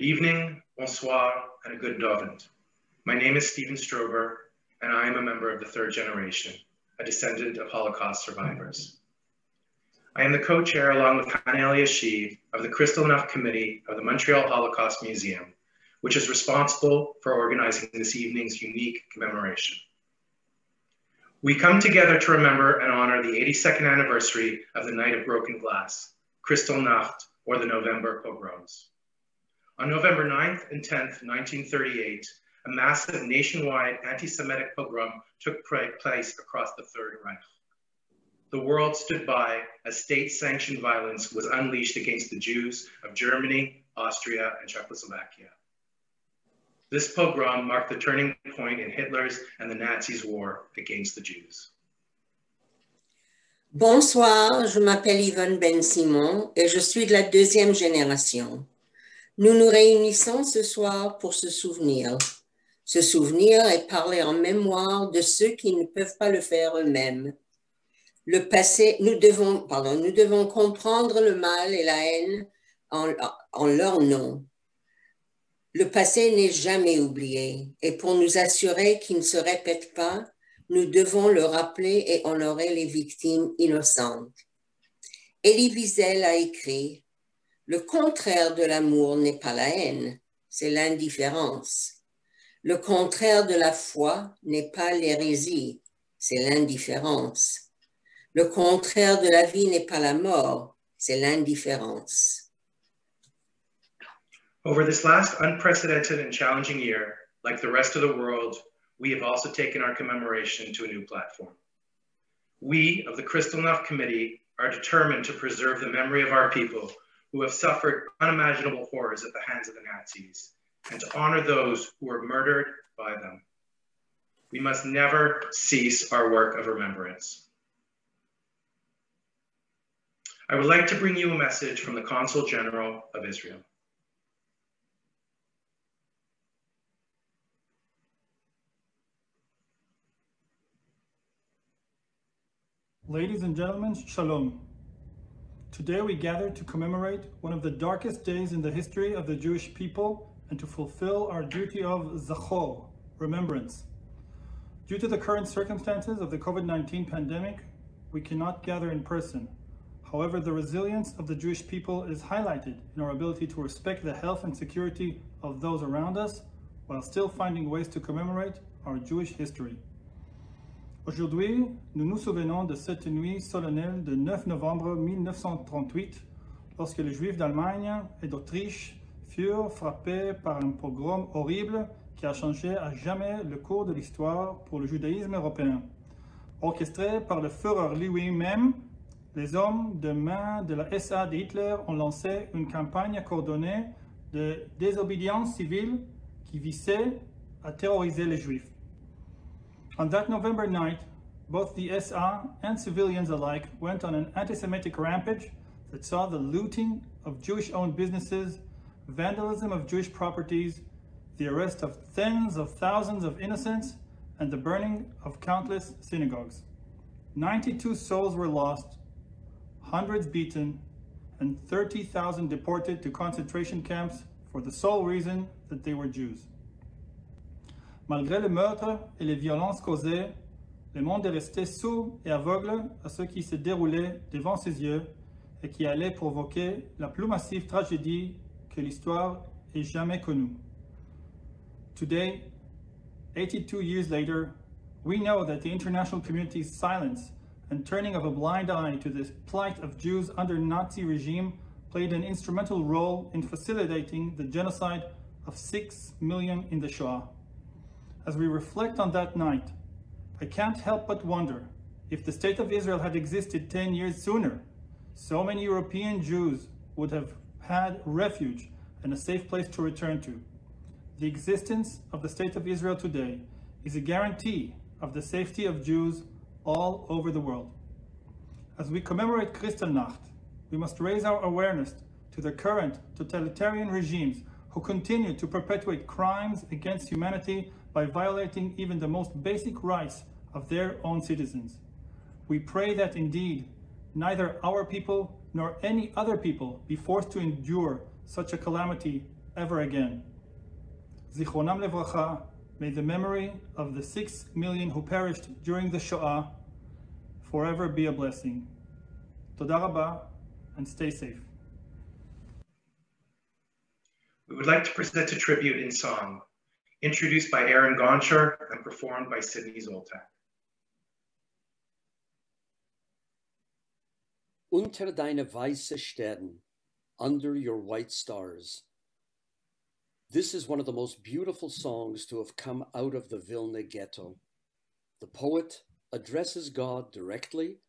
Good evening, bonsoir, and a good novembre. My name is Stephen Strober, and I am a member of the third generation, a descendant of Holocaust survivors. I am the co-chair, along with Hanelia Sheev, of the Kristallnacht Committee of the Montreal Holocaust Museum, which is responsible for organizing this evening's unique commemoration. We come together to remember and honor the 82nd anniversary of the Night of Broken Glass, Kristallnacht, or the November Pogroms. On November 9th and 10th, 1938, a massive nationwide anti-Semitic pogrom took place across the Third Reich. The world stood by as state-sanctioned violence was unleashed against the Jews of Germany, Austria, and Czechoslovakia. This pogrom marked the turning point in Hitler's and the Nazis' war against the Jews. Bonsoir, je m'appelle Yvonne Ben-Simon et je suis de la deuxième génération. Nous nous réunissons ce soir pour se souvenir. Se souvenir et parler en mémoire de ceux qui ne peuvent pas le faire eux-mêmes. Le passé, nous devons comprendre le mal et la haine en leur nom. Le passé n'est jamais oublié et pour nous assurer qu'il ne se répète pas, nous devons le rappeler et honorer les victimes innocentes. Elie Wiesel a écrit « Le contraire de l'amour n'est pas la haine, c'est l'indifférence. Le contraire de la foi n'est pas l'hérésie, c'est l'indifférence. Le contraire de la vie n'est pas la mort, c'est l'indifférence. » Over this last unprecedented and challenging year, like the rest of the world, we have also taken our commemoration to a new platform. We of the Kristallnacht Committee are determined to preserve the memory of our people who have suffered unimaginable horrors at the hands of the Nazis, and to honor those who were murdered by them. We must never cease our work of remembrance. I would like to bring you a message from the Consul General of Israel. Ladies and gentlemen, Shalom. Today we gather to commemorate one of the darkest days in the history of the Jewish people and to fulfill our duty of Zachor, remembrance. Due to the current circumstances of the COVID-19 pandemic, we cannot gather in person. However, the resilience of the Jewish people is highlighted in our ability to respect the health and security of those around us while still finding ways to commemorate our Jewish history. Aujourd'hui, nous nous souvenons de cette nuit solennelle de 9 novembre 1938, lorsque les Juifs d'Allemagne et d'Autriche furent frappés par un pogrom horrible qui a changé à jamais le cours de l'histoire pour le judaïsme européen. Orchestré par le Führer lui-même, les hommes de main de la SA de Hitler ont lancé une campagne coordonnée de désobéissance civile qui visait à terroriser les Juifs. On that November night, both the SA and civilians alike went on an anti-Semitic rampage that saw the looting of Jewish-owned businesses, vandalism of Jewish properties, the arrest of tens of thousands of innocents, and the burning of countless synagogues. 92 souls were lost, hundreds beaten, and 30,000 deported to concentration camps for the sole reason that they were Jews. Malgré le meurtre et les violences causées, le monde est resté sourd et aveugle à ce qui se déroulait devant ses yeux et qui allait provoquer la plus massive tragédie que l'histoire ait jamais connue. Today, 82 years later, we know that the international community's silence and turning of a blind eye to the plight of Jews under Nazi regime played an instrumental role in facilitating the genocide of 6 million in the Shoah. As we reflect on that night, I can't help but wonder if the State of Israel had existed 10 years sooner, so many European Jews would have had refuge and a safe place to return to. The existence of the State of Israel today is a guarantee of the safety of Jews all over the world. As we commemorate Kristallnacht, we must raise our awareness to the current totalitarian regimes who continue to perpetuate crimes against humanity by violating even the most basic rights of their own citizens. We pray that indeed, neither our people nor any other people be forced to endure such a calamity ever again. Zichronam levracha, may the memory of the 6 million who perished during the Shoah forever be a blessing. Toda rabba, and stay safe. We would like to present a tribute in song, introduced by Aaron Gonscher and performed by Sydney Zoltak. Unter deine weiße Stern, under your white stars. This is one of the most beautiful songs to have come out of the Vilna ghetto. The poet addresses God directly,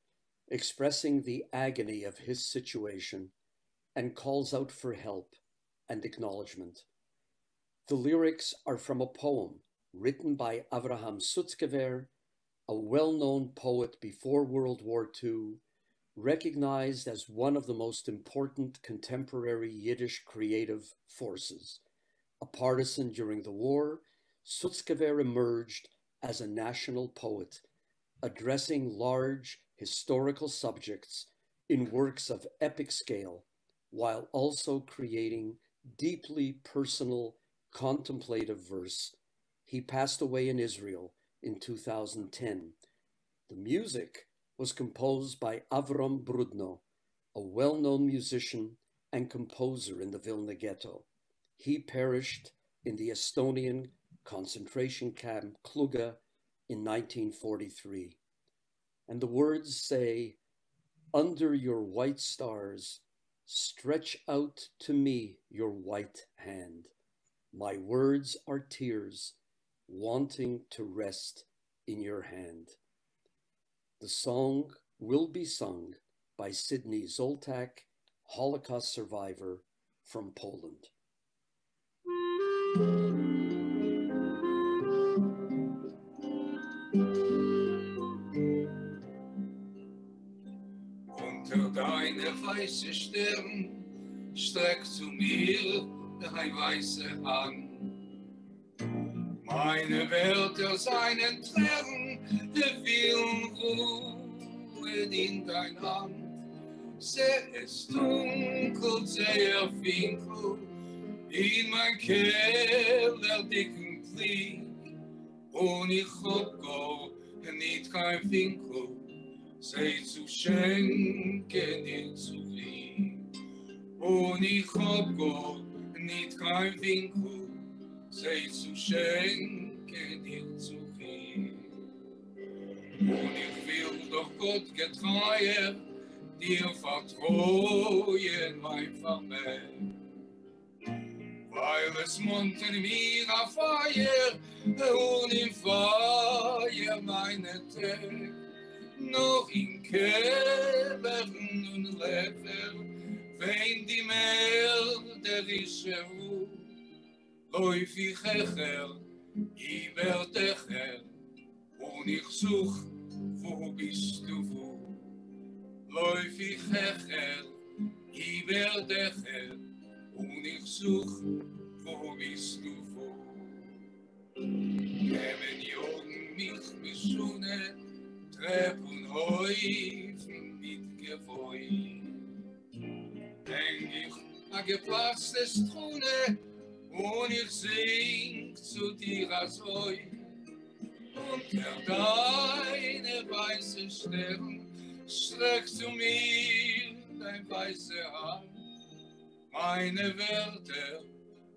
expressing the agony of his situation, and calls out for help and acknowledgement. The lyrics are from a poem written by Avraham Sutzkever, a well-known poet before World War II, recognized as one of the most important contemporary Yiddish creative forces. A partisan during the war, Sutzkever emerged as a national poet, addressing large historical subjects in works of epic scale, while also creating deeply personal, contemplative verse. He passed away in Israel in 2010. The music was composed by Avram Brudno, a well-known musician and composer in the Vilna ghetto. He perished in the Estonian concentration camp Kluga in 1943. And the words say, "Under your white stars, stretch out to me your white hand. My words are tears, wanting to rest in your hand." The song will be sung by Sydney Zoltak, Holocaust survivor from Poland. Unter deine weiße Stirn streck zu mir dein weiße Hand. Meine Wörter seien Tränen, vielen ruhen in dein Hand. Seh es dunkel, sehr finkel, in mein Keller dicken Krieg. Und ich hab gar nicht kein Winkel, sei zu schenken dir zu lieb. Und ich hab gar nicht kein Winkel, sei zu schenken dir zu lieb. Und ich will doch Gott getreuer dir vertrauen, mein Vermehr. Weil es munter mir auf Feier und im Feier meine Tag noch in Kellern und Lefer wenn die mörderische Ruhe läuf ich hecher über Dächer und ich such, wo bist du wo? Läuf ich hecher über Dächer und ich such, wo bist du wo? Nehmen Jungen mich beschune, Treppen häufen mit Gewoi. Denk ich a gepasste Strune und ich sing zu dir als Heu. Unter deine weiße Stern streck zu mir dein weiße Hand. Meine Wörter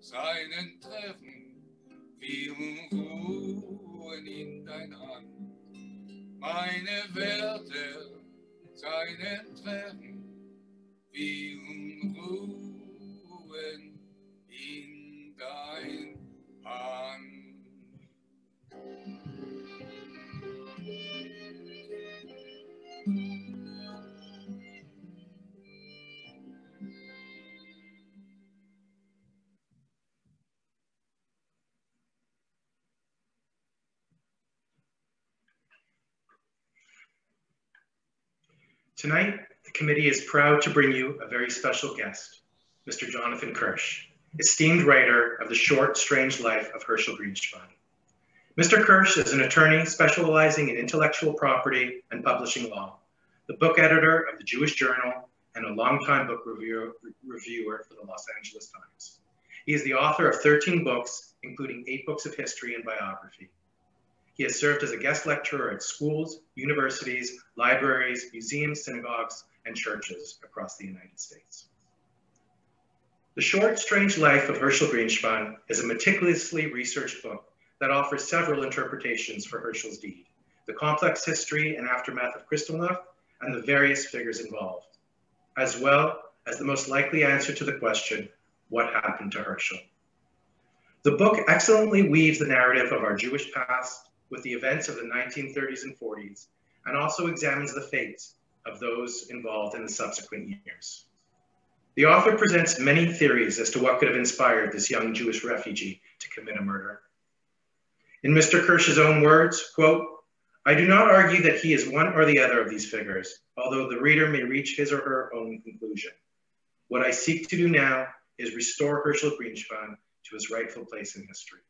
seinen Treffen, vielen ruhen in dein Hand. Meine Wörter seinen Treffen, vielen ruhen in dein Hand. Tonight, the committee is proud to bring you a very special guest, Mr. Jonathan Kirsch, esteemed writer of the short, strange life of Herschel Grynszpan. Mr. Kirsch is an attorney specializing in intellectual property and publishing law, the book editor of the Jewish Journal, and a longtime book reviewer for the Los Angeles Times. He is the author of 13 books, including 8 books of history and biography. He has served as a guest lecturer at schools, universities, libraries, museums, synagogues, and churches across the United States. The Short, Strange Life of Herschel Grynszpan is a meticulously researched book that offers several interpretations for Herschel's deed, the complex history and aftermath of Kristallnacht, and the various figures involved, as well as the most likely answer to the question, what happened to Herschel? The book excellently weaves the narrative of our Jewish past with the events of the 1930s and 40s, and also examines the fates of those involved in the subsequent years. The author presents many theories as to what could have inspired this young Jewish refugee to commit a murder. In Mr. Kirsch's own words, quote, "I do not argue that he is one or the other of these figures, although the reader may reach his or her own conclusion. What I seek to do now is restore Herschel Grynszpan to his rightful place in history."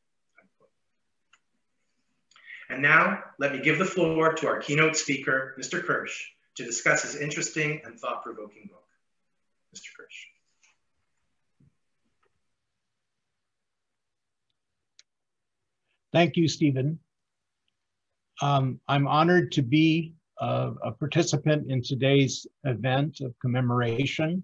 Unquote. And now, let me give the floor to our keynote speaker, Mr. Kirsch, to discuss his interesting and thought-provoking book. Mr. Kirsch. Thank you, Stephen. I'm honored to be a participant in today's event of commemoration.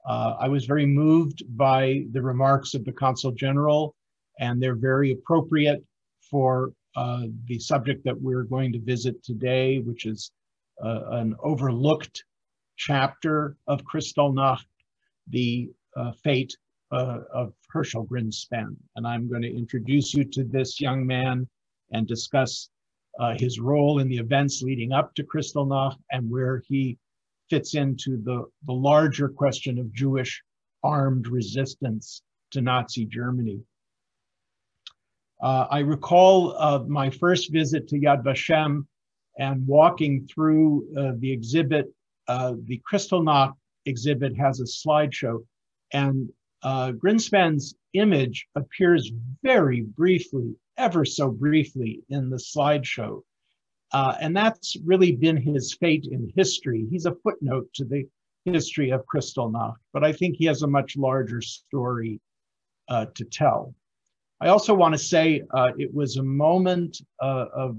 I was very moved by the remarks of the Consul General, and they're very appropriate for the subject that we're going to visit today, which is an overlooked chapter of Kristallnacht, the fate of Herschel Grynszpan. And I'm going to introduce you to this young man and discuss his role in the events leading up to Kristallnacht and where he fits into the larger question of Jewish armed resistance to Nazi Germany. I recall my first visit to Yad Vashem and walking through the exhibit. The Kristallnacht exhibit has a slideshow, and Grynszpan's image appears very briefly, ever so briefly, in the slideshow. And that's really been his fate in history. He's a footnote to the history of Kristallnacht, but I think he has a much larger story to tell. I also want to say it was a moment of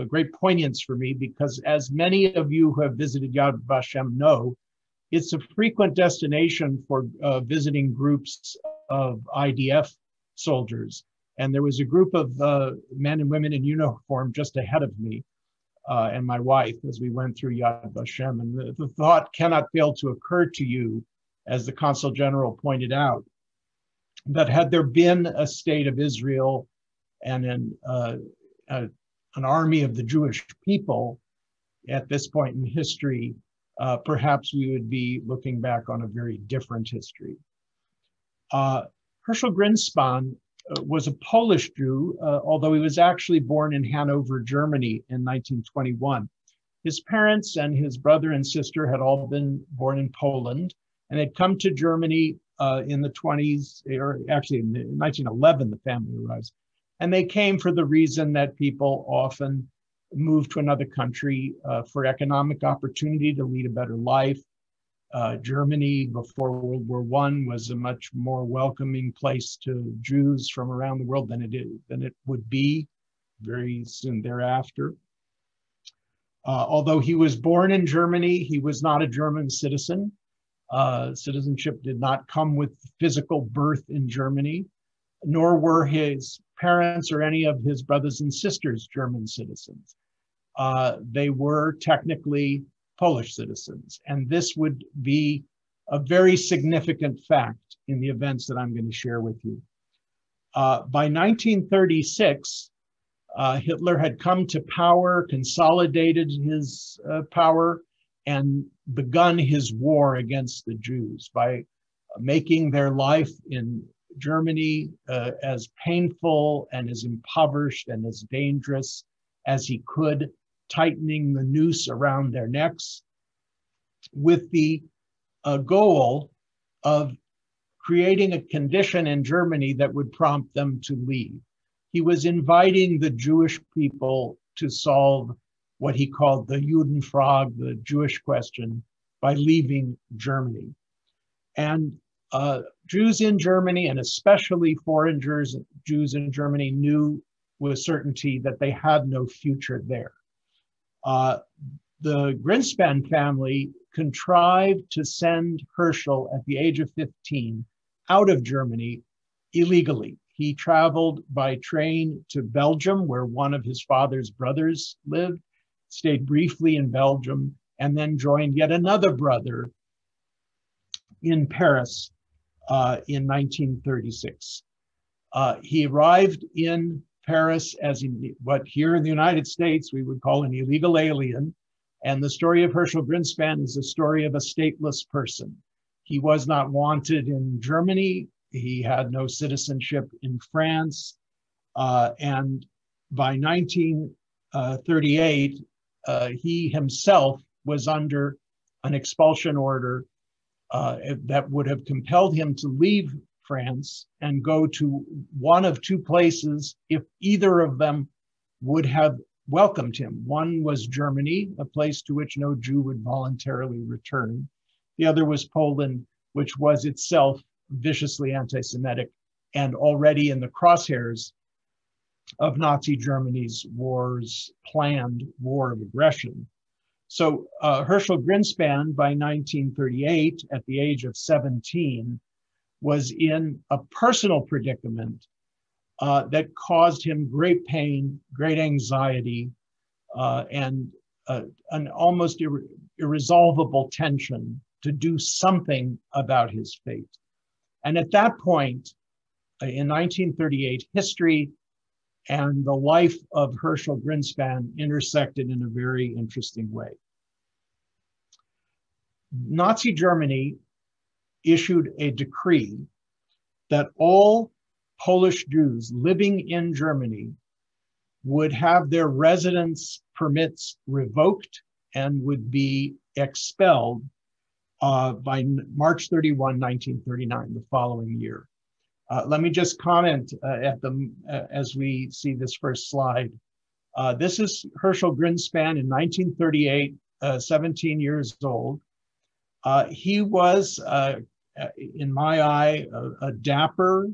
great poignance for me because, as many of you who have visited Yad Vashem know, it's a frequent destination for visiting groups of IDF soldiers. And there was a group of men and women in uniform just ahead of me and my wife as we went through Yad Vashem. And the thought cannot fail to occur to you, as the Consul General pointed out, that had there been a state of Israel and an army of the Jewish people at this point in history, perhaps we would be looking back on a very different history. Herschel Grynszpan was a Polish Jew, although he was actually born in Hanover, Germany in 1921. His parents and his brother and sister had all been born in Poland and had come to Germany in the 20s, or actually in 1911, the family arrived. And they came for the reason that people often move to another country for economic opportunity to lead a better life. Germany before World War I was a much more welcoming place to Jews from around the world than it would be very soon thereafter. Although he was born in Germany, he was not a German citizen. Citizenship did not come with physical birth in Germany, nor were his parents or any of his brothers and sisters German citizens. They were technically Polish citizens, and this would be a very significant fact in the events that I'm going to share with you. By 1936, Hitler had come to power, consolidated his power, and begun his war against the Jews by making their life in Germany as painful and as impoverished and as dangerous as he could, tightening the noose around their necks with the goal of creating a condition in Germany that would prompt them to leave. He was inviting the Jewish people to solve what he called the Judenfrage, the Jewish question, by leaving Germany. And Jews in Germany, and especially foreign Jews in Germany, knew with certainty that they had no future there. The Grynszpan family contrived to send Herschel at the age of 15 out of Germany illegally. He traveled by train to Belgium, where one of his father's brothers lived, stayed briefly in Belgium, and then joined yet another brother in Paris in 1936. He arrived in Paris as what here in the United States we would call an illegal alien. And the story of Herschel Grynszpan is the story of a stateless person. He was not wanted in Germany. He had no citizenship in France. And by 1938, he himself was under an expulsion order that would have compelled him to leave France and go to one of two places if either of them would have welcomed him. One was Germany, a place to which no Jew would voluntarily return. The other was Poland, which was itself viciously anti-Semitic and already in the crosshairs of Nazi Germany's planned war of aggression. So Herschel Grynszpan, by 1938, at the age of 17, was in a personal predicament that caused him great pain, great anxiety, and an almost irresolvable tension to do something about his fate. And at that point, in 1938, history and the life of Herschel Grynszpan intersected in a very interesting way. Nazi Germany issued a decree that all Polish Jews living in Germany would have their residence permits revoked and would be expelled by March 31, 1939, the following year. Let me just comment as we see this first slide. This is Herschel Grynszpan in 1938, 17 years old. He was, in my eye, a dapper,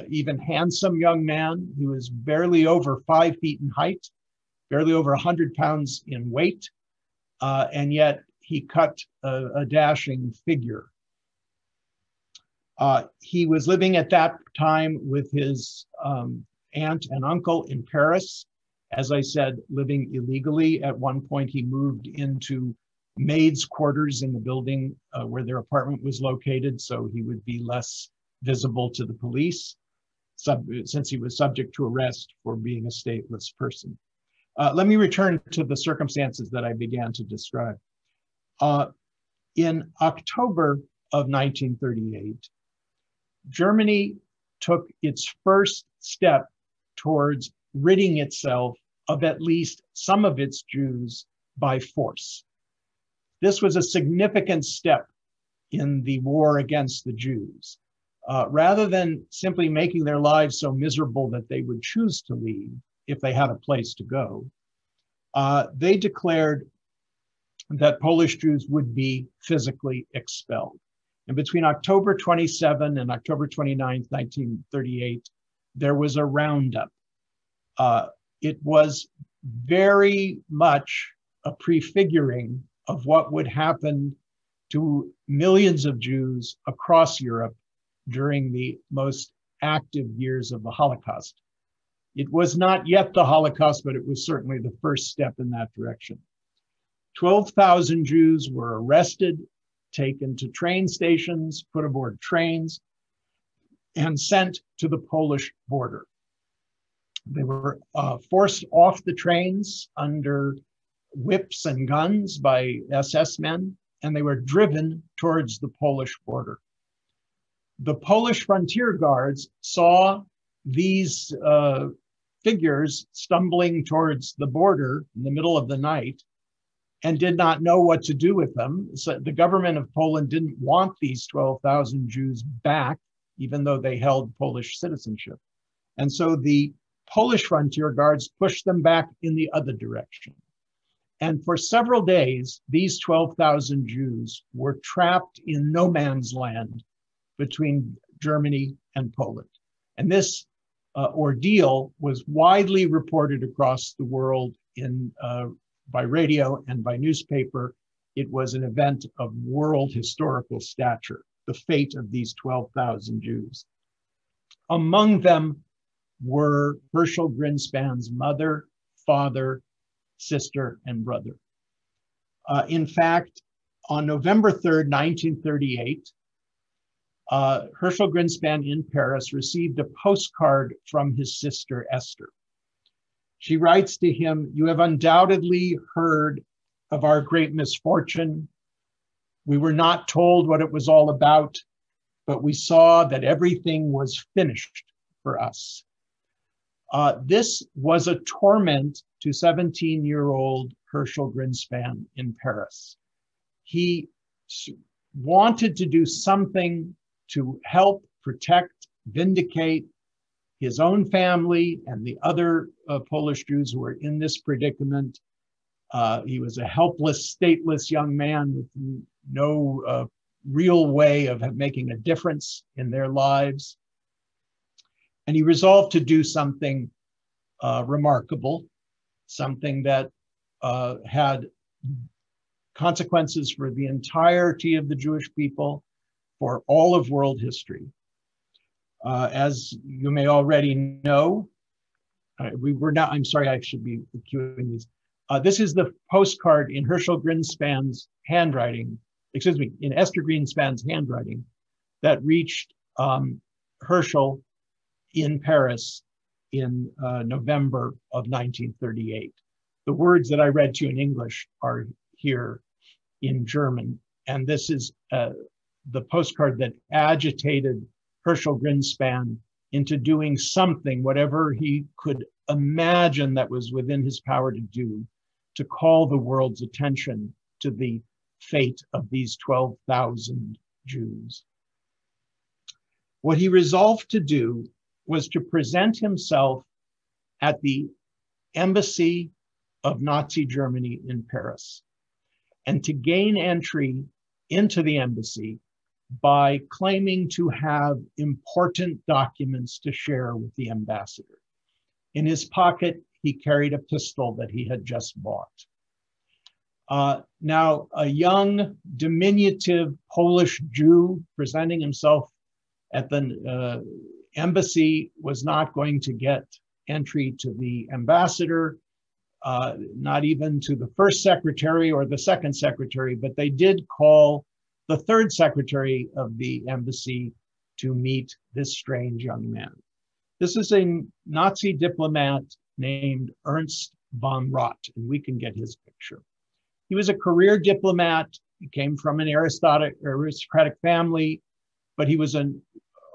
even handsome young man. He was barely over 5 feet in height, barely over 100 pounds in weight, and yet he cut a dashing figure. He was living at that time with his aunt and uncle in Paris. As I said, living illegally. At one point, he moved into maids' quarters in the building where their apartment was located, so he would be less visible to the police, since he was subject to arrest for being a stateless person. Let me return to the circumstances that I began to describe. In October of 1938, Germany took its first step towards ridding itself of at least some of its Jews by force. This was a significant step in the war against the Jews. Rather than simply making their lives so miserable that they would choose to leave if they had a place to go, they declared that Polish Jews would be physically expelled. And between October 27 and October 29, 1938, there was a roundup. It was very much a prefiguring of what would happen to millions of Jews across Europe during the most active years of the Holocaust. It was not yet the Holocaust, but it was certainly the first step in that direction. 12,000 Jews were arrested, taken to train stations, put aboard trains, and sent to the Polish border. They were forced off the trains under whips and guns by SS men, and they were driven towards the Polish border. The Polish frontier guards saw these figures stumbling towards the border in the middle of the night and did not know what to do with them. So the government of Poland didn't want these 12,000 Jews back, even though they held Polish citizenship. And so the Polish frontier guards pushed them back in the other direction. And for several days, these 12,000 Jews were trapped in no man's land between Germany and Poland. And this ordeal was widely reported across the world by radio and by newspaper. It was an event of world historical stature, the fate of these 12,000 Jews. Among them were Herschel Grynszpan's mother, father, sister, and brother. In fact, on November 3rd, 1938, Herschel Grynszpan in Paris received a postcard from his sister Esther. She writes to him, "You have undoubtedly heard of our great misfortune. We were not told what it was all about, but we saw that everything was finished for us." This was a torment to 17-year-old Herschel Grynszpan in Paris. He wanted to do something to help protect, vindicate his own family and the other Polish Jews who were in this predicament. He was a helpless, stateless young man with no real way of making a difference in their lives. And he resolved to do something remarkable, something that had consequences for the entirety of the Jewish people, for all of world history. As you may already know, I'm sorry, I should be cueing these. This is the postcard in Herschel Grynszpan's handwriting, in Esther Grynszpan's handwriting, that reached Herschel in Paris in November of 1938. The words that I read to you in English are here in German, and this is the postcard that agitated Herschel Grynszpan into doing something, whatever he could imagine that was within his power to do, to call the world's attention to the fate of these 12,000 Jews. What he resolved to do was to present himself at the embassy of Nazi Germany in Paris, and to gain entry into the embassy by claiming to have important documents to share with the ambassador. In his pocket, he carried a pistol that he had just bought. Now, a young, diminutive Polish Jew presenting himself at the embassy was not going to get entry to the ambassador, not even to the first secretary or the second secretary, but they did call the third secretary of the embassy to meet this strange young man. This is a Nazi diplomat named Ernst Von Roth, and we can get his picture. He was a career diplomat. He came from an aristocratic family, but he was an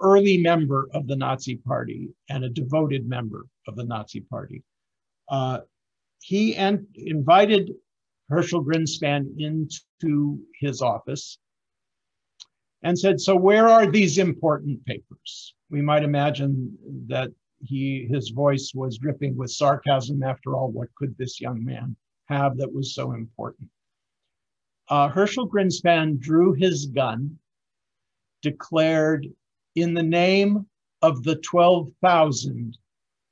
early member of the Nazi Party and a devoted member of the Nazi Party. He invited Herschel Grynszpan into his office and said, "So where are these important papers?" We might imagine that his voice was dripping with sarcasm. After all, what could this young man have that was so important? Herschel Grynszpan drew his gun, declared, "In the name of the 12,000,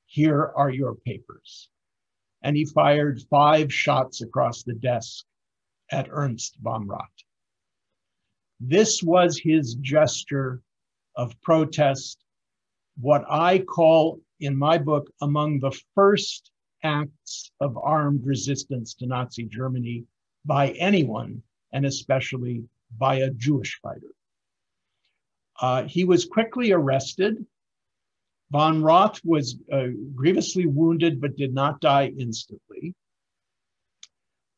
here are your papers." And he fired 5 shots across the desk at Ernst Von Roth. This was his gesture of protest, what I call in my book among the first acts of armed resistance to Nazi Germany by anyone, and especially by a Jewish fighter. He was quickly arrested. Von Roth was grievously wounded, but did not die instantly.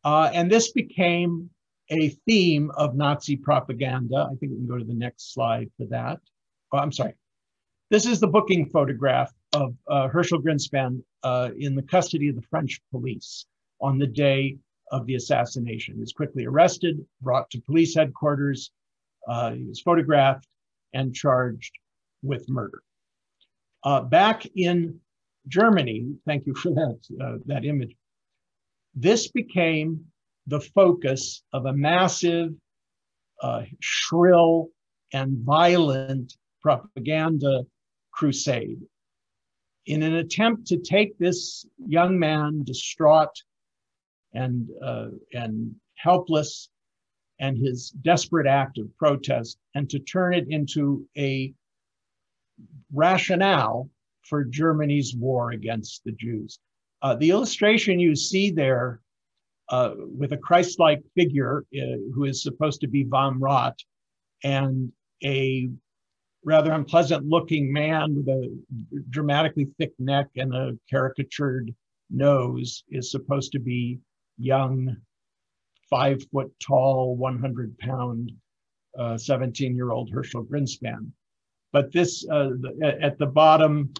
And this became a theme of Nazi propaganda. I think we can go to the next slide for that. Oh, I'm sorry. This is the booking photograph of Herschel Grynszpan in the custody of the French police on the day of the assassination. He was quickly arrested, brought to police headquarters. He was photographed and charged with murder. Back in Germany, thank you for that image, this became the focus of a massive, shrill and violent propaganda crusade in an attempt to take this young man, distraught and helpless, and his desperate act of protest, and to turn it into a rationale for Germany's war against the Jews. The illustration you see there with a Christ-like figure who is supposed to be Von Roth and a rather unpleasant-looking man with a dramatically thick neck and a caricatured nose is supposed to be young, 5 foot tall, 100 pound, 17-year-old Herschel Grynszpan. But this, at the bottom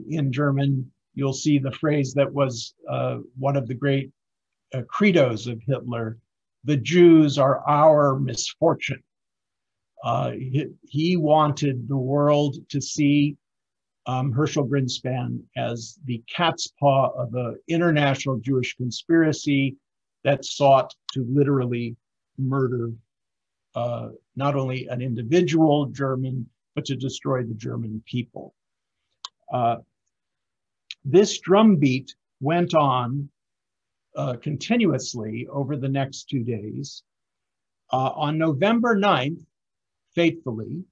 in German, you'll see the phrase that was one of the great credos of Hitler: the Jews are our misfortune. He wanted the world to see Herschel Grynszpan as the cat's paw of an international Jewish conspiracy that sought to literally murder not only an individual German, but to destroy the German people. This drumbeat went on continuously over the next 2 days. On November 9th, faithfully,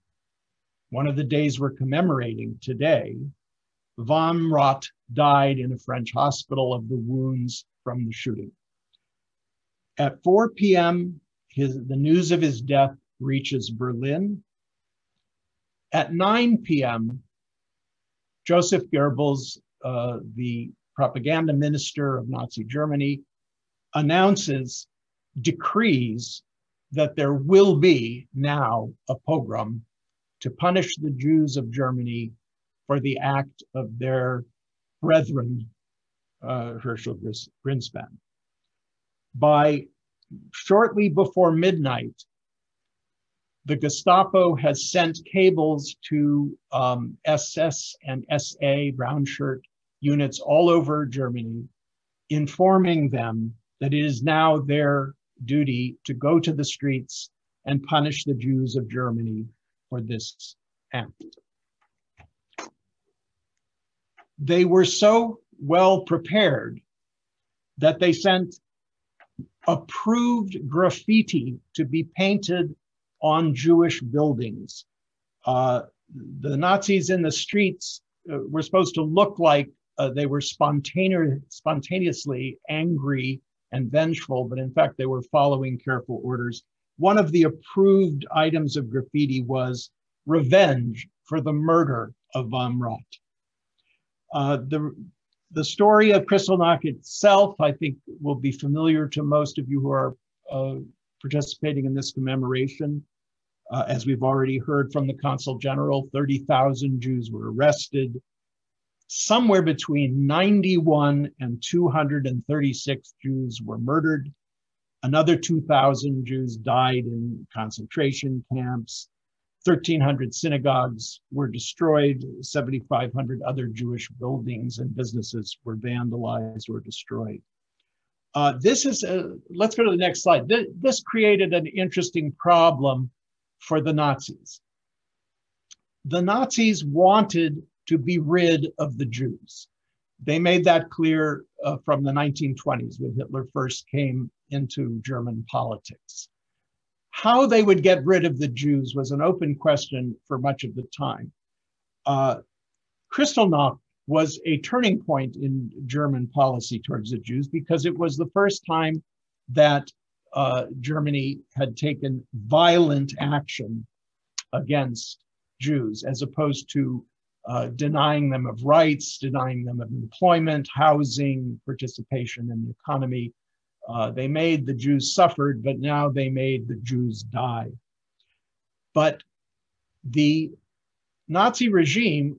one of the days we're commemorating today, Von Roth died in a French hospital of the wounds from the shooting. At 4 p.m., the news of his death reaches Berlin. At 9 p.m., Joseph Goebbels, the propaganda minister of Nazi Germany, decrees that there will be now a pogrom to punish the Jews of Germany for the act of their brethren, Herschel Grynszpan. By shortly before midnight, the Gestapo has sent cables to SS and SA brown shirt units all over Germany, informing them that it is now their duty to go to the streets and punish the Jews of Germany for this act. They were so well prepared that they sent approved graffiti to be painted on Jewish buildings. The Nazis in the streets were supposed to look like they were spontaneously angry and vengeful, but in fact, they were following careful orders. One of the approved items of graffiti was revenge for the murder of Von Roth. The story of Kristallnacht itself, I think, will be familiar to most of you who are participating in this commemoration. As we've already heard from the Consul General, 30,000 Jews were arrested. Somewhere between 91 and 236 Jews were murdered. Another 2,000 Jews died in concentration camps. 1,300 synagogues were destroyed. 7,500 other Jewish buildings and businesses were vandalized or destroyed. Let's go to the next slide. This created an interesting problem for the Nazis. The Nazis wanted to be rid of the Jews. They made that clear from the 1920s when Hitler first came into German politics. How they would get rid of the Jews was an open question for much of the time. Kristallnacht was a turning point in German policy towards the Jews because it was the first time that Germany had taken violent action against Jews, as opposed to denying them of rights, denying them of employment, housing, participation in the economy. They made the Jews suffered, but now they made the Jews die. But the Nazi regime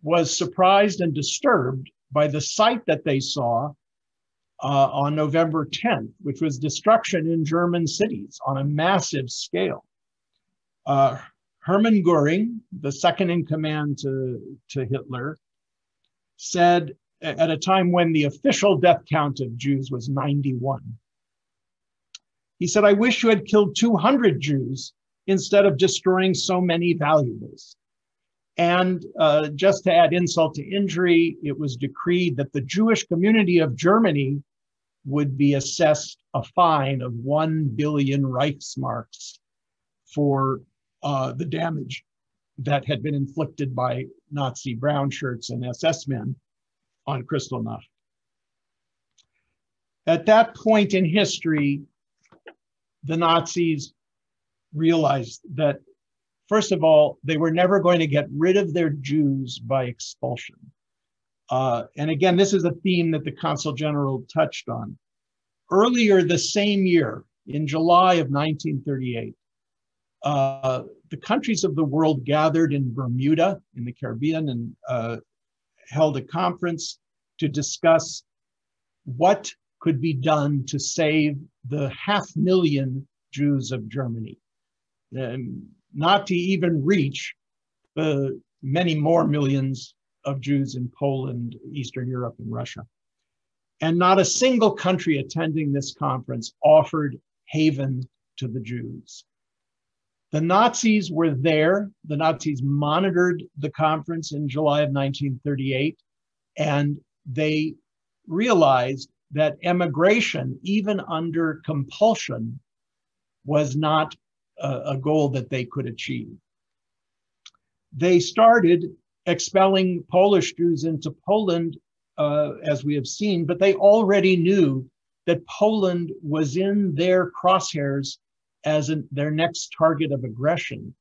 was surprised and disturbed by the sight that they saw on November 10th, which was destruction in German cities on a massive scale. Hermann Göring, the second in command to Hitler, said at a time when the official death count of Jews was 91. He said, "I wish you had killed 200 Jews instead of destroying so many valuables. And just to add insult to injury, it was decreed that the Jewish community of Germany would be assessed a fine of 1 billion Reichsmarks for the damage that had been inflicted by Nazi brown shirts and SS men on Kristallnacht. At that point in history, the Nazis realized that, first of all, they were never going to get rid of their Jews by expulsion. And again, this is a theme that the Consul General touched on. Earlier the same year, in July of 1938, the countries of the world gathered in Bermuda in the Caribbean and held a conference to discuss what could be done to save the 500,000 Jews of Germany, not to even reach the many more millions of Jews in Poland, Eastern Europe, and Russia. And not a single country attending this conference offered haven to the Jews. The Nazis were there. The Nazis monitored the conference in July of 1938, and they realized that emigration, even under compulsion, was not a goal that they could achieve. They started expelling Polish Jews into Poland, as we have seen, but they already knew that Poland was in their crosshairs as their next target of aggression.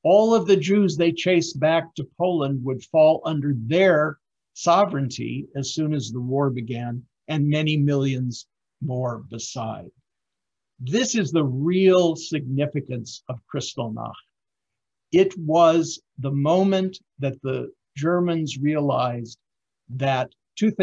All of the Jews they chased back to Poland would fall under their sovereignty as soon as the war began, and many millions more beside. This is the real significance of Kristallnacht. It was the moment that the Germans realized that two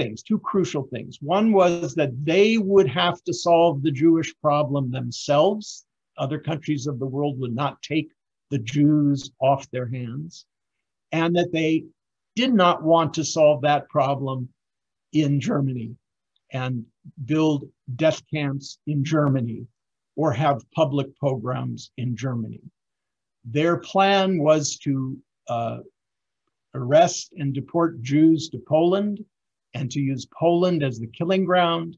crucial things. One was that they would have to solve the Jewish problem themselves. Other countries of the world would not take the Jews off their hands, and that they did not want to solve that problem in Germany and build death camps in Germany or have public pogroms in Germany. Their plan was to arrest and deport Jews to Poland and to use Poland as the killing ground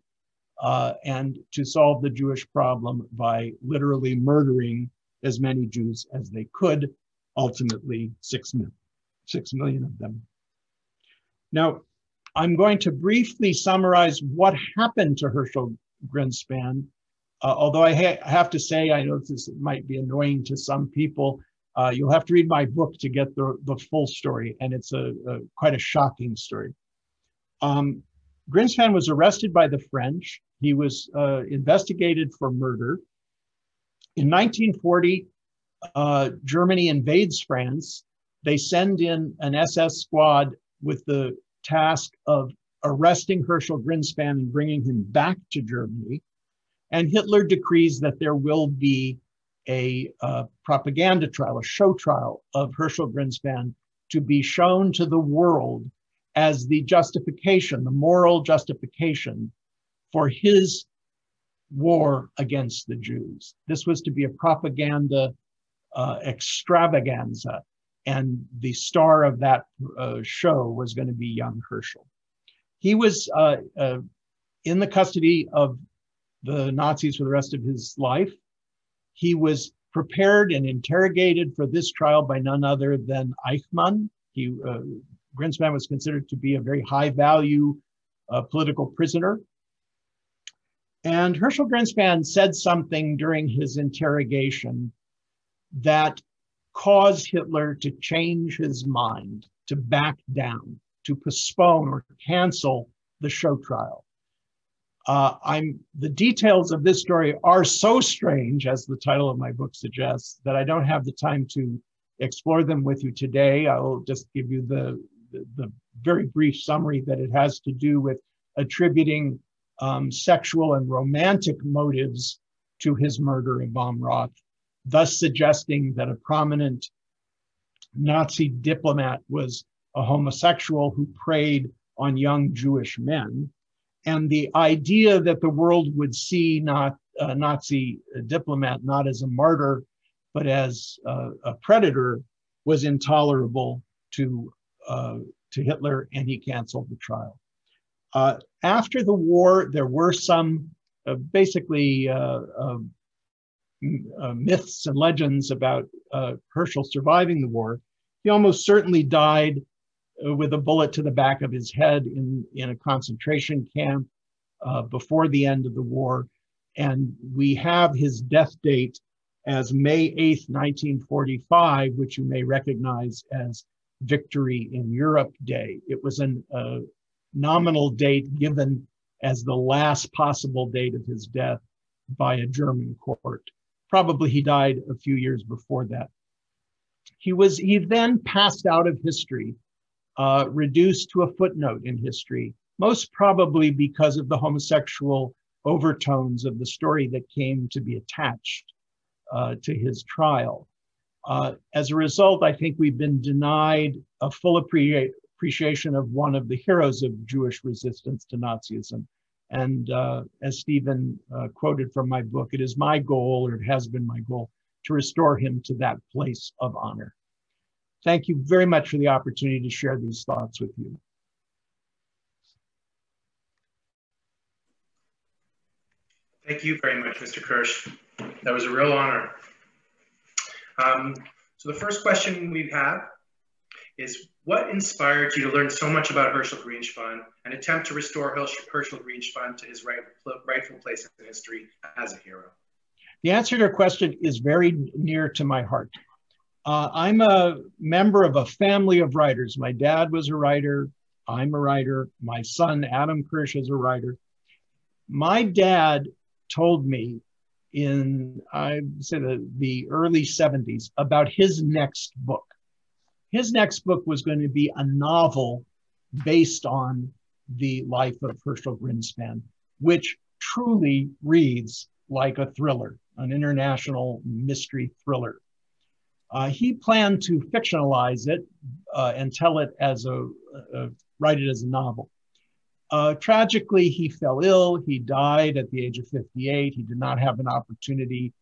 and to solve the Jewish problem by literally murdering as many Jews as they could, ultimately 6 million of them. Now, I'm going to briefly summarize what happened to Herschel Grynszpan, although I have to say, I know this might be annoying to some people. You'll have to read my book to get the full story, and it's quite a shocking story. Grynszpan was arrested by the French. He was investigated for murder. In 1940, Germany invades France. They send in an SS squad with the task of arresting Herschel Grynszpan and bringing him back to Germany. And Hitler decrees that there will be a propaganda trial, a show trial of Herschel Grynszpan to be shown to the world as the justification, the moral justification for his war against the Jews. This was to be a propaganda extravaganza, and the star of that show was going to be young Herschel. He was in the custody of the Nazis for the rest of his life. He was prepared and interrogated for this trial by none other than Eichmann. Grynszpan was considered to be a very high-value political prisoner. And Herschel Grynszpan said something during his interrogation that caused Hitler to change his mind, to back down, to postpone or cancel the show trial. The details of this story are so strange, as the title of my book suggests, that I don't have the time to explore them with you today. I will just give you the very brief summary that it has to do with attributing sexual and romantic motives to his murder of Von Roth, thus suggesting that a prominent Nazi diplomat was a homosexual who preyed on young Jewish men. And the idea that the world would see a Nazi diplomat not as a martyr, but as a predator was intolerable to Hitler, and he canceled the trial. After the war, there were some basically myths and legends about Herschel surviving the war. He almost certainly died with a bullet to the back of his head in a concentration camp before the end of the war. And we have his death date as May 8th, 1945, which you may recognize as Victory in Europe Day. It was a nominal date given as the last possible date of his death by a German court. Probably he died a few years before that. He then passed out of history, reduced to a footnote in history, most probably because of the homosexual overtones of the story that came to be attached to his trial. As a result, I think we've been denied a full appreciation of one of the heroes of Jewish resistance to Nazism. And as Stephen quoted from my book, it is my goal, or it has been my goal, to restore him to that place of honor. Thank you very much for the opportunity to share these thoughts with you. Thank you very much, Mr. Kirsch. That was a real honor. So the first question we have is, what inspired you to learn so much about Herschel Grynszpan and attempt to restore Herschel Grynszpan to his rightful place in history as a hero? The answer to your question is very near to my heart. I'm a member of a family of writers. My dad was a writer. I'm a writer. My son, Adam Kirsch, is a writer. My dad told me in, I'd say, the early 70s about his next book. His next book was going to be a novel based on the life of Herschel Grynszpan, which truly reads like a thriller, an international mystery thriller. He planned to fictionalize it and tell it as write it as a novel. Tragically, he fell ill. He died at the age of 58. He did not have an opportunity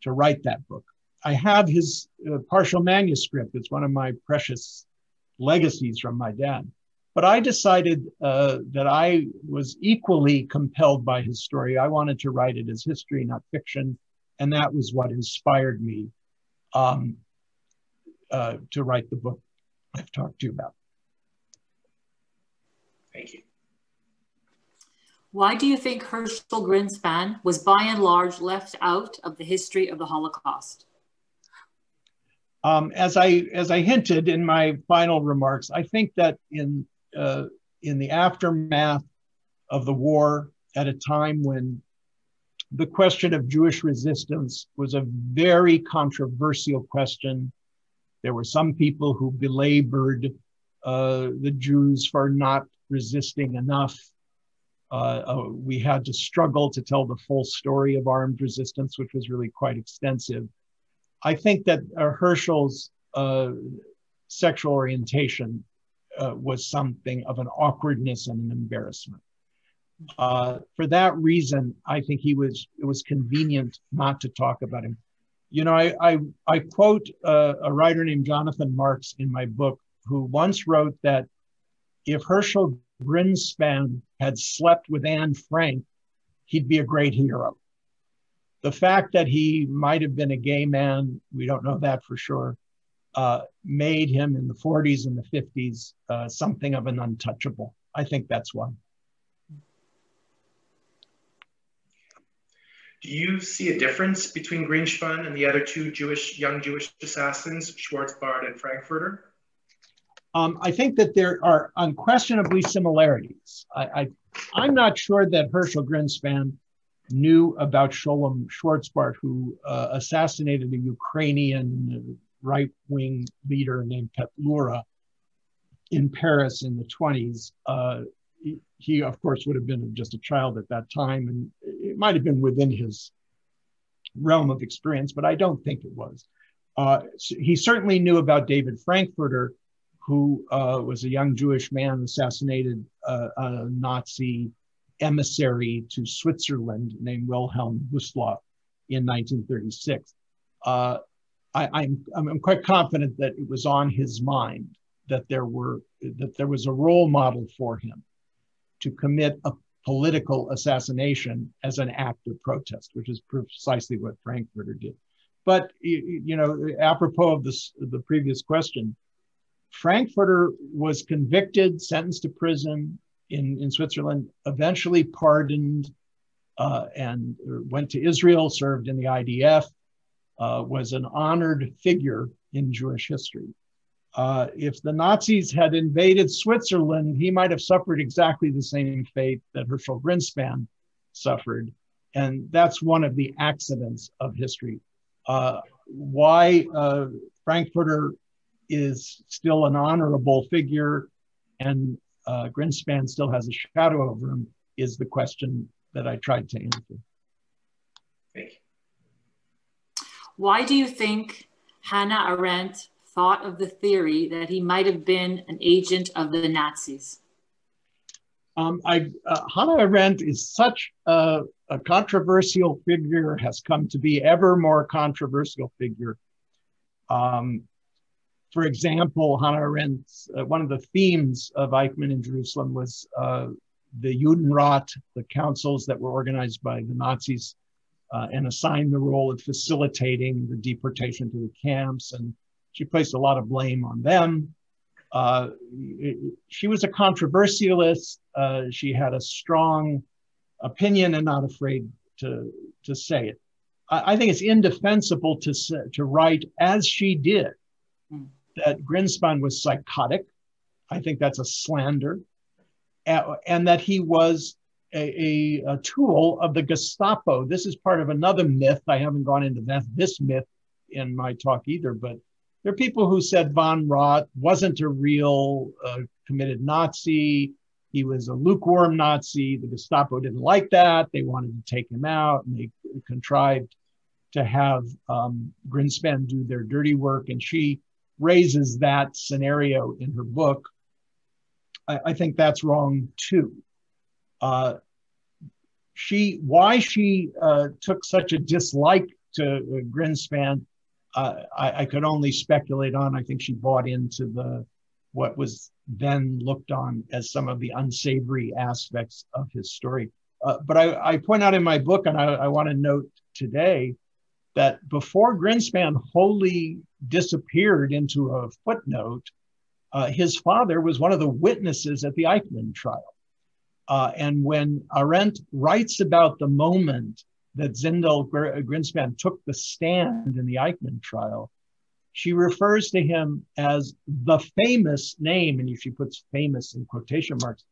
to write that book. I have his partial manuscript. It's one of my precious legacies from my dad. But I decided that I was equally compelled by his story. I wanted to write it as history, not fiction. And that was what inspired me to write the book I've talked to you about. Thank you. Why do you think Herschel Grynszpan was by and large left out of the history of the Holocaust? As I hinted in my final remarks, I think that in the aftermath of the war, at a time when the question of Jewish resistance was a very controversial question, there were some people who belabored the Jews for not resisting enough. We had to struggle to tell the full story of armed resistance, which was really quite extensive. I think that Herschel's sexual orientation was something of an awkwardness and an embarrassment. For that reason, I think it was convenient not to talk about him. You know, I quote a writer named Jonathan Marks in my book, who once wrote that if Herschel Grynszpan had slept with Anne Frank, he'd be a great hero. The fact that he might have been a gay man, we don't know that for sure, made him in the 40s and the 50s something of an untouchable. I think that's why. Do you see a difference between Grynszpan and the other two young Jewish assassins, Schwarzbard and Frankfurter? I think that there are unquestionably similarities. I'm not sure that Herschel Grynszpan knew about Sholem Schwarzbard, who assassinated a Ukrainian right-wing leader named Petlura in Paris in the 20s. He, of course, would have been just a child at that time, and it might have been within his realm of experience, but I don't think it was. He certainly knew about David Frankfurter, who was a young Jewish man, assassinated a Nazi emissary to Switzerland named Wilhelm Gustloff in 1936. I'm quite confident that it was on his mind that there was a role model for him to commit a political assassination as an act of protest, which is precisely what Frankfurter did. But you know, apropos of the previous question, Frankfurter was convicted, sentenced to prison in Switzerland, eventually pardoned, and went to Israel, served in the IDF, was an honored figure in Jewish history. If the Nazis had invaded Switzerland, he might have suffered exactly the same fate that Herschel Grynszpan suffered. And that's one of the accidents of history. Why Frankfurter is still an honorable figure and Grynszpan still has a shadow over him is the question that I tried to answer. Thank you. Why do you think Hannah Arendt thought of the theory that he might have been an agent of the Nazis? Hannah Arendt is such a controversial figure, has come to be ever more controversial figure. For example, Hannah Arendt's, one of the themes of Eichmann in Jerusalem was the Judenrat, the councils that were organized by the Nazis and assigned the role of facilitating the deportation to the camps. And she placed a lot of blame on them. She was a controversialist. She had a strong opinion and not afraid to say it. I think it's indefensible to write, as she did, that Grynszpan was psychotic. I think that's a slander. And that he was a tool of the Gestapo. This is part of another myth. I haven't gone into this myth in my talk either, but there are people who said Von Roth wasn't a real committed Nazi. He was a lukewarm Nazi. The Gestapo didn't like that. They wanted to take him out, and they contrived to have Grynszpan do their dirty work. And she raises that scenario in her book. I think that's wrong too. Why she took such a dislike to Grynszpan, I could only speculate on. I think she bought into what was then looked on as some of the unsavory aspects of his story. But I point out in my book, and I want to note today, that before Grynszpan wholly disappeared into a footnote, his father was one of the witnesses at the Eichmann trial. And when Arendt writes about the moment that Zindel Grynszpan took the stand in the Eichmann trial, she refers to him as the famous name, and she puts famous in quotation marks.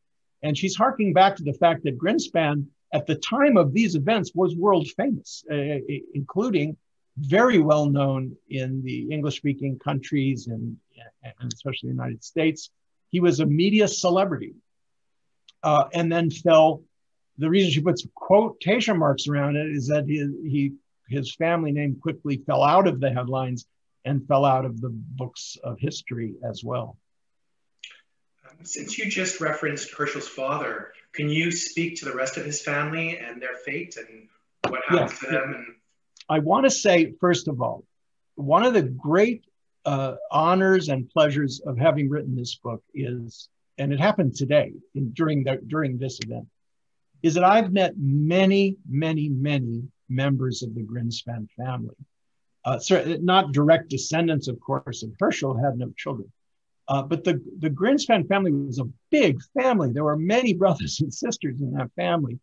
And she's harking back to the fact that Grynszpan, at the time of these events, was world famous, including very well known in the English-speaking countries and especially the United States. He was a media celebrity, and then fell. The reason she puts quotation marks around it is that his family name quickly fell out of the headlines and fell out of the books of history as well. Since you just referenced Herschel's father, can you speak to the rest of his family and their fate and what happened to them? And I want to say, first of all, one of the great honors and pleasures of having written this book is, and it happened today during this event, is that I've met many, many, many members of the Grynszpan family. Not direct descendants, of course, of Herschel, had no children. But the Grynszpan family was a big family. There were many brothers and sisters in that family.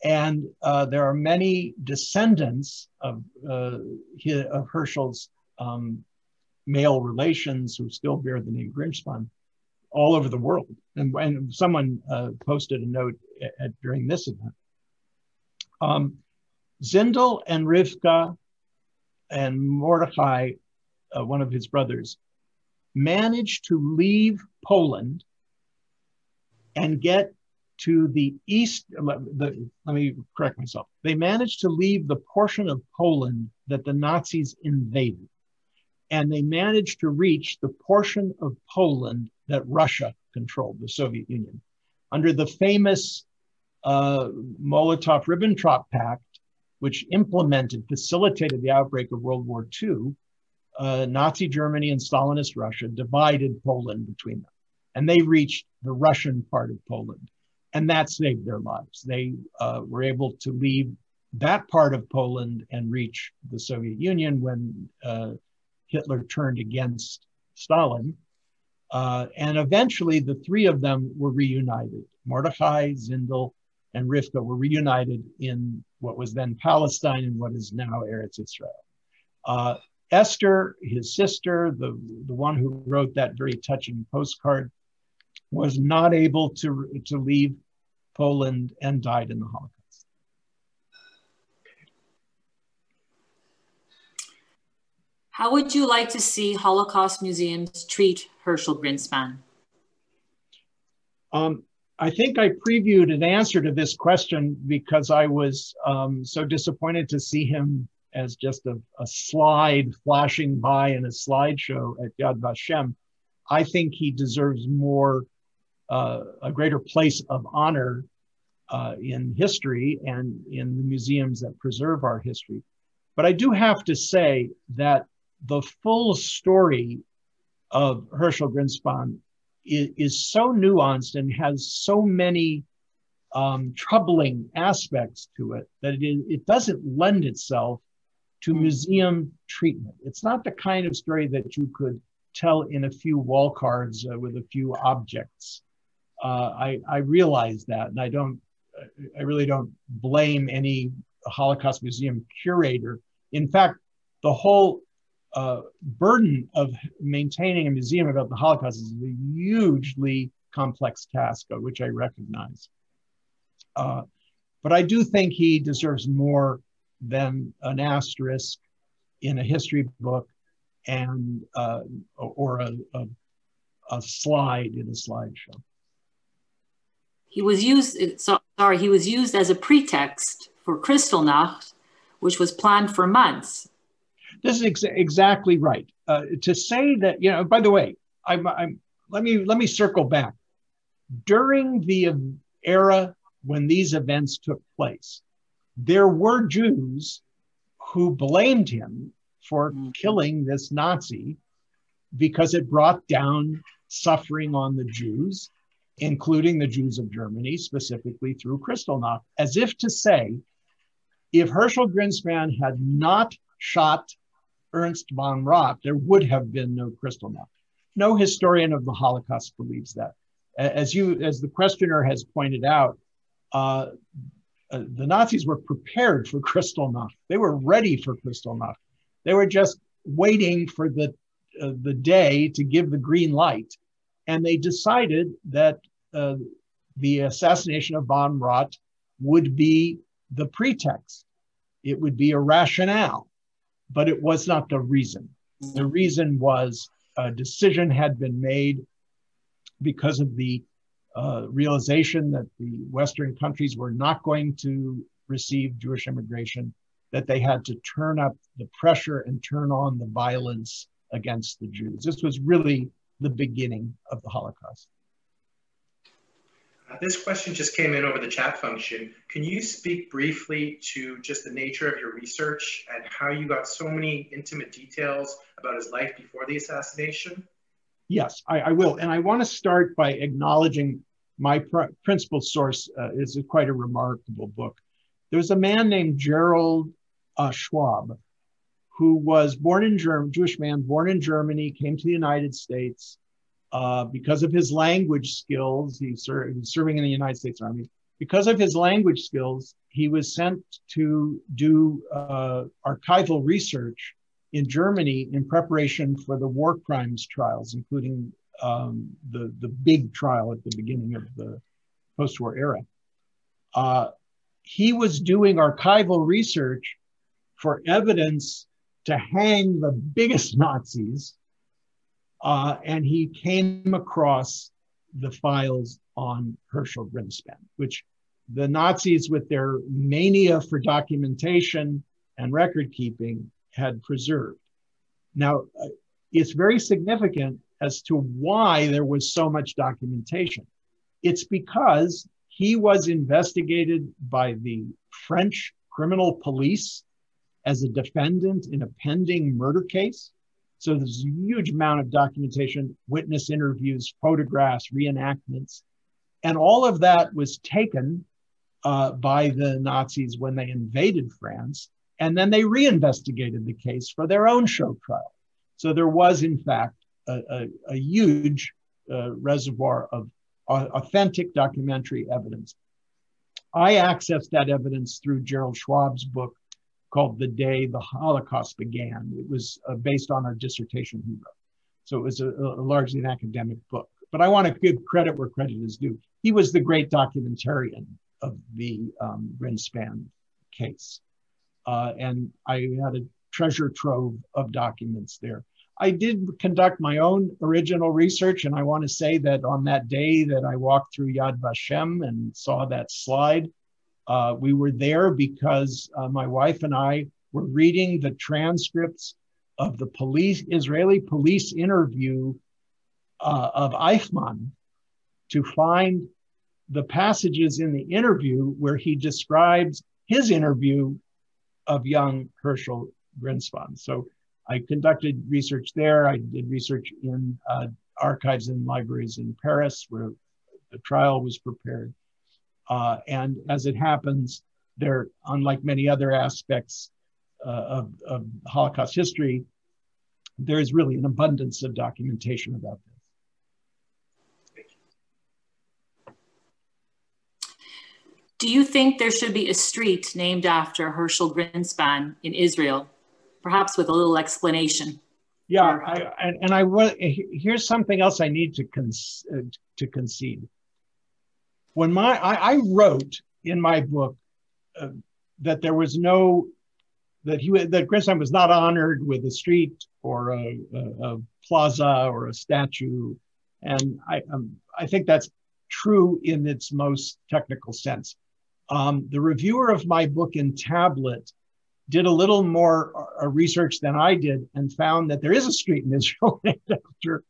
And there are many descendants of Herschel's male relations who still bear the name Grynszpan all over the world. And someone posted a note during this event. Zindel and Rivka and Mordechai, one of his brothers, managed to leave Poland and get to the east. Let me correct myself. They managed to leave the portion of Poland that the Nazis invaded, and they managed to reach the portion of Poland that Russia controlled, the Soviet Union. Under the famous Molotov-Ribbentrop Pact, which facilitated the outbreak of World War II, Nazi Germany and Stalinist Russia divided Poland between them. And they reached the Russian part of Poland. And that saved their lives. They were able to leave that part of Poland and reach the Soviet Union when Hitler turned against Stalin. And eventually the three of them were reunited. Mordechai, Zindel, and Rivka were reunited in what was then Palestine and what is now Eretz Israel. Esther, his sister, the one who wrote that very touching postcard, was not able to leave Poland and died in the Holocaust. How would you like to see Holocaust museums treat Herschel Grynszpan? I think I previewed an answer to this question because I was so disappointed to see him as just a slide flashing by in a slideshow at Yad Vashem. I think he deserves more, a greater place of honor in history and in the museums that preserve our history. But I do have to say that the full story of Herschel Grynszpan is so nuanced and has so many troubling aspects to it that it doesn't lend itself to museum treatment. It's not the kind of story that you could tell in a few wall cards with a few objects. I realize that, and I really don't blame any Holocaust museum curator. In fact, the whole burden of maintaining a museum about the Holocaust is a hugely complex task, which I recognize. But I do think he deserves more than an asterisk in a history book and or a slide in a slideshow. He was used as a pretext for Kristallnacht, which was planned for months. This is exactly right. To say that, you know, by the way, let me circle back. During the era when these events took place, there were Jews who blamed him for killing this Nazi because it brought down suffering on the Jews, including the Jews of Germany, specifically through Kristallnacht, as if to say, if Herschel Grynszpan had not shot Ernst Von Roth, there would have been no Kristallnacht. No historian of the Holocaust believes that. As the questioner has pointed out, the Nazis were prepared for Kristallnacht. They were ready for Kristallnacht. They were just waiting for the day to give the green light. And they decided that the assassination of Von Roth would be the pretext. It would be a rationale, but it was not the reason. The reason was a decision had been made because of the realization that the Western countries were not going to receive Jewish immigration, that they had to turn up the pressure and turn on the violence against the Jews. This was really the beginning of the Holocaust. This question just came in over the chat function. Can you speak briefly to just the nature of your research and how you got so many intimate details about his life before the assassination? Yes, I will. And I want to start by acknowledging my principal source is quite a remarkable book. There's a man named Gerald Schwab, who was born in Germany, Jewish man, born in Germany, came to the United States. Because of his language skills, he was serving in the United States Army. Because of his language skills, he was sent to do archival research in Germany in preparation for the war crimes trials, including the big trial at the beginning of the post-war era. He was doing archival research for evidence to hang the biggest Nazis, and he came across the files on Herschel Grynszpan, which the Nazis, with their mania for documentation and record keeping, had preserved. Now, it's very significant as to why there was so much documentation. It's because he was investigated by the French criminal police as a defendant in a pending murder case. So there's a huge amount of documentation, witness interviews, photographs, reenactments, and all of that was taken by the Nazis when they invaded France, and then they reinvestigated the case for their own show trial. So there was, in fact, a huge reservoir of authentic documentary evidence. I accessed that evidence through Gerald Schwab's book called The Day the Holocaust Began. It was based on a dissertation he wrote. So it was a largely an academic book. But I want to give credit where credit is due. He was the great documentarian of the Grynszpan case. And I had a treasure trove of documents there. I did conduct my own original research, and I want to say that on that day that I walked through Yad Vashem and saw that slide, we were there because my wife and I were reading the transcripts of the Israeli police interview of Eichmann to find the passages in the interview where he describes his interview of young Herschel Grynszpan. So I conducted research there. I did research in archives and libraries in Paris where the trial was prepared. And as it happens, there, unlike many other aspects of Holocaust history, there is really an abundance of documentation about this. Do you think there should be a street named after Herschel Grynszpan in Israel, perhaps with a little explanation? Yeah, here's something else I need to concede. When I wrote in my book that there was that Grynszpan was not honored with a street or a plaza or a statue, and I think that's true in its most technical sense. The reviewer of my book in Tablet did a little more research than I did and found that there is a street in Israel named after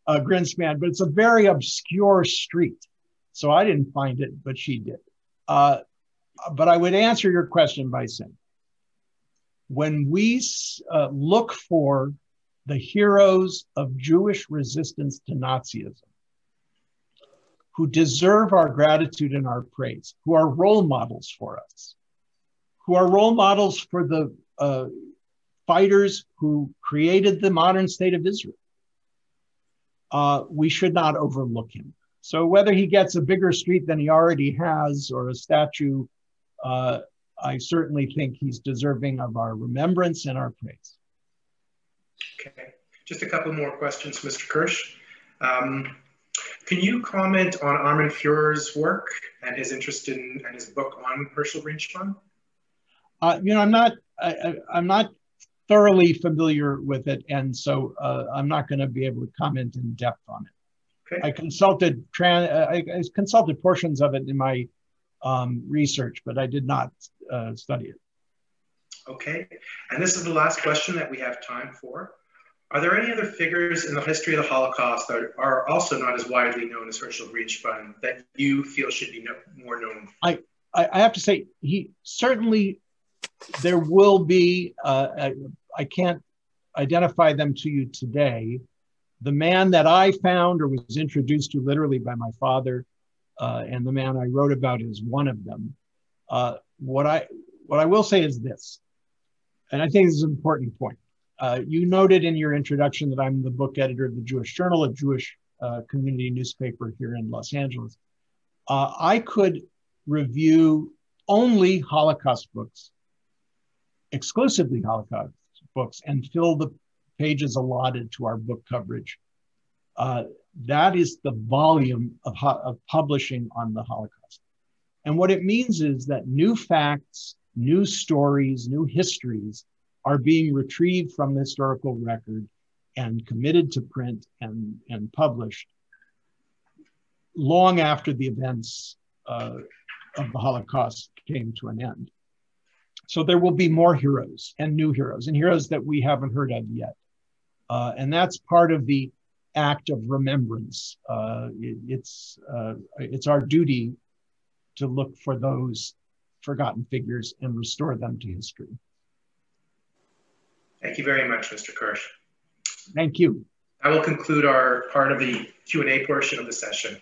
Grynszpan, but it's a very obscure street. So I didn't find it, but she did. But I would answer your question by saying, when we look for the heroes of Jewish resistance to Nazism, who deserve our gratitude and our praise, who are role models for us, who are role models for the fighters who created the modern state of Israel, we should not overlook him. So whether he gets a bigger street than he already has or a statue, I certainly think he's deserving of our remembrance and our praise. Okay, just a couple more questions, Mr. Kirsch. Can you comment on Armin Führer's work and his interest in and his book on Herschel Grynszpan? You know, I'm not thoroughly familiar with it, and so I'm not going to be able to comment in depth on it. Okay. I consulted portions of it in my research, but I did not study it. Okay, and this is the last question that we have time for. Are there any other figures in the history of the Holocaust that are also not as widely known as Herschel Grynszpan that you feel should be more known? I have to say, he certainly, there will be, I can't identify them to you today. The man that I found or was introduced to literally by my father, and the man I wrote about is one of them. What I will say is this, and I think this is an important point. You noted in your introduction that I'm the book editor of the Jewish Journal, a Jewish community newspaper here in Los Angeles. I could review only Holocaust books, exclusively Holocaust books, and fill the pages allotted to our book coverage. That is the volume of publishing on the Holocaust. And what it means is that new facts, new stories, new histories are being retrieved from the historical record and committed to print and published long after the events of the Holocaust came to an end. So there will be more heroes and new heroes and heroes that we haven't heard of yet. And that's part of the act of remembrance. It's our duty to look for those forgotten figures and restore them to history. Thank you very much, Mr. Kirsch. Thank you. I will conclude our part of the Q&A portion of the session.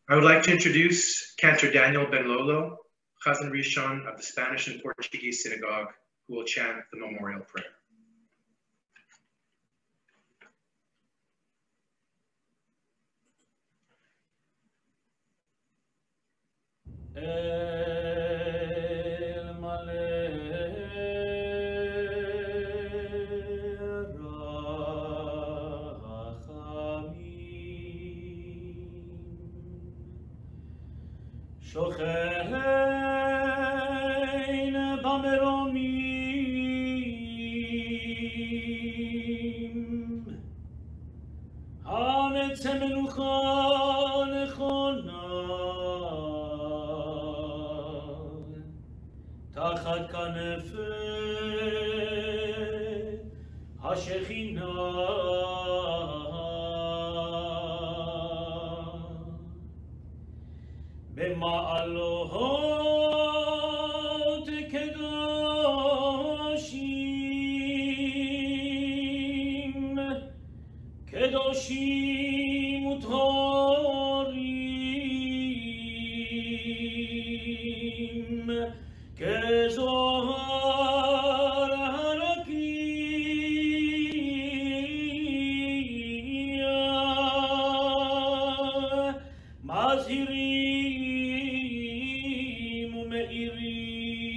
I would like to introduce Cantor Daniel Ben Lolo, Chazan Rishon of the Spanish and Portuguese Synagogue, who will chant the memorial prayer. שוכן במרומים, הנצא מנוחה נכונה, תחת כנפי השכינה. במעלות קדושים, קדושים וטהורים, כזוהר הרקיע, מזהירים ומאירים,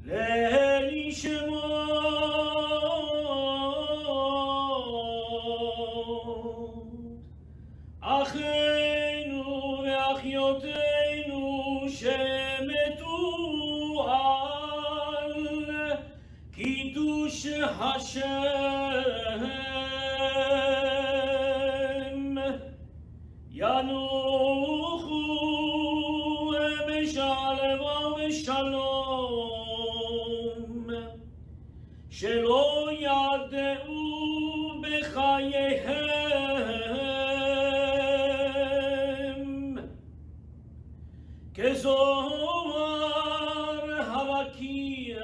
לנשמות אחינו ואחיותינו שמתו על קידוש השם, ינוחו בשלווה ובשלום, שלא ידעו בחייהם, כזוהר הרקיע,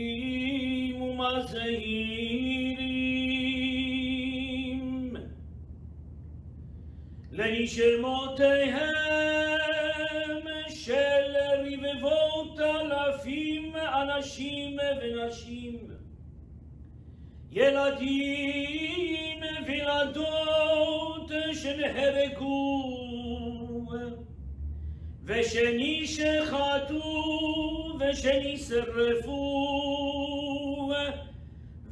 מאירים ומזהירים, לנשמותיהם של רבבות אלפים אנשים ונשים, ילדים וילדות שנהרגו ושנשחטו ושנשרפו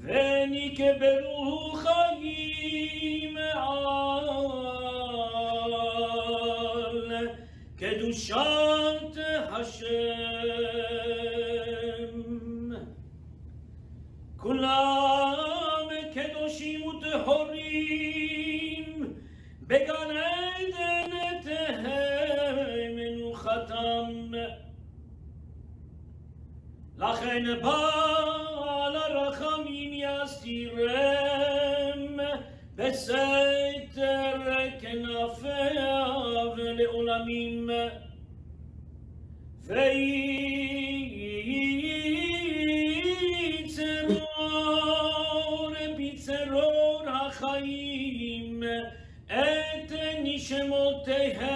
ונקברו חיים על קדושת השם. כולם קדושים וטהורים, בגן עדן תהא מנוחתם. לכן בעל הרחמים יסתירם בסתר כנפיו לעולמים, ויצרור בצרור החיים את נשמותיהם,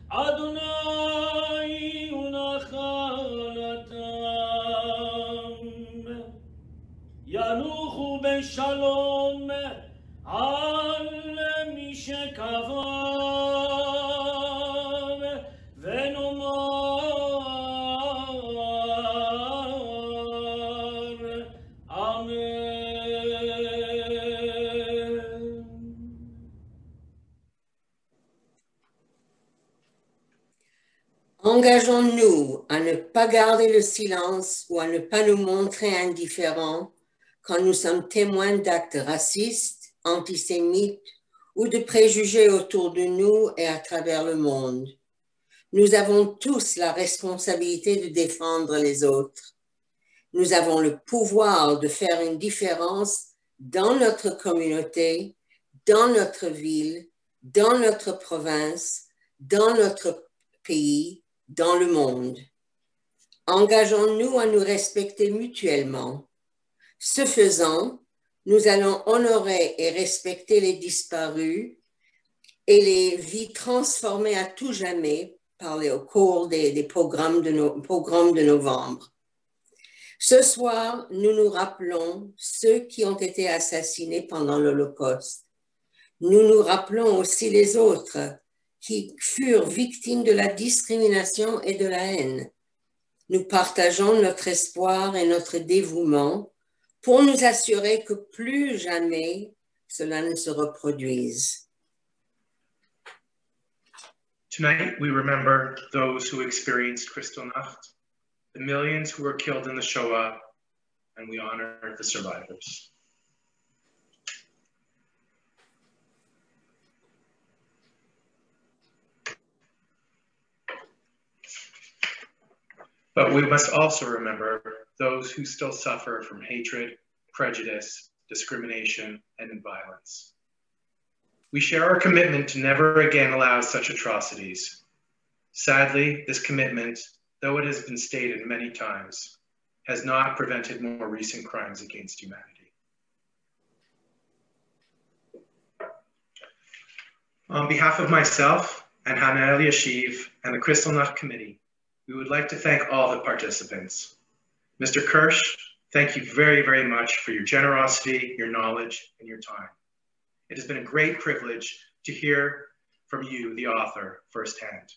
אדוני ונחלתם. ינוחו בשלום על מי שקבר, ונאמר אמן. Engageons-nous à ne pas garder le silence ou à ne pas nous montrer indifférents quand nous sommes témoins d'actes racistes, antisémites ou de préjugés autour de nous et à travers le monde. Nous avons tous la responsabilité de défendre les autres. Nous avons le pouvoir de faire une différence dans notre communauté, dans notre ville, dans notre province, dans notre pays, dans le monde. Engageons-nous à nous respecter mutuellement. Ce faisant, nous allons honorer et respecter les disparus et les vies transformées à tout jamais au cours des pogroms de novembre. Ce soir, nous nous rappelons ceux qui ont été assassinés pendant l'Holocauste. Nous nous rappelons aussi les autres qui furent victimes de la discrimination et de la haine. Nous partageons notre espoir et notre dévouement pour nous assurer que plus jamais cela ne se reproduise. Tonight, we remember those who experienced Kristallnacht, the millions who were killed in the Shoah, and we honor the survivors. But we must also remember those who still suffer from hatred, prejudice, discrimination, and violence. We share our commitment to never again allow such atrocities. Sadly, this commitment, though it has been stated many times, has not prevented more recent crimes against humanity. On behalf of myself and Hannah Eliashiv and the Kristallnacht Committee, we would like to thank all the participants. Mr. Kirsch, thank you very, very much for your generosity, your knowledge, and your time. It has been a great privilege to hear from you, the author, firsthand.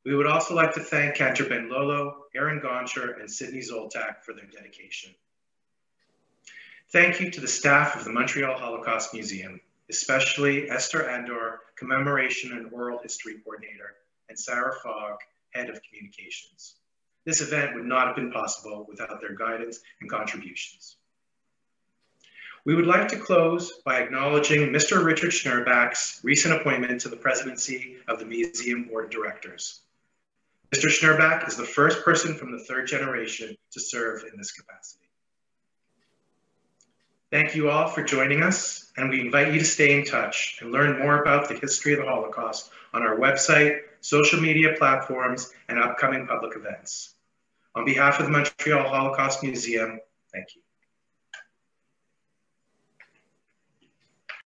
We would also like to thank Cantor Ben Lolo, Aaron Goncher, and Sydney Zoltak for their dedication. Thank you to the staff of the Montreal Holocaust Museum, especially Esther Andor, Commemoration and Oral History Coordinator, and Sarah Fogg, Head of Communications. This event would not have been possible without their guidance and contributions. We would like to close by acknowledging Mr. Richard Schnerbach's recent appointment to the presidency of the Museum Board of Directors. Mr. Schnerbach is the first person from the third generation to serve in this capacity. Thank you all for joining us, and we invite you to stay in touch and learn more about the history of the Holocaust on our website, social media platforms, and upcoming public events. On behalf of the Montreal Holocaust Museum, thank you.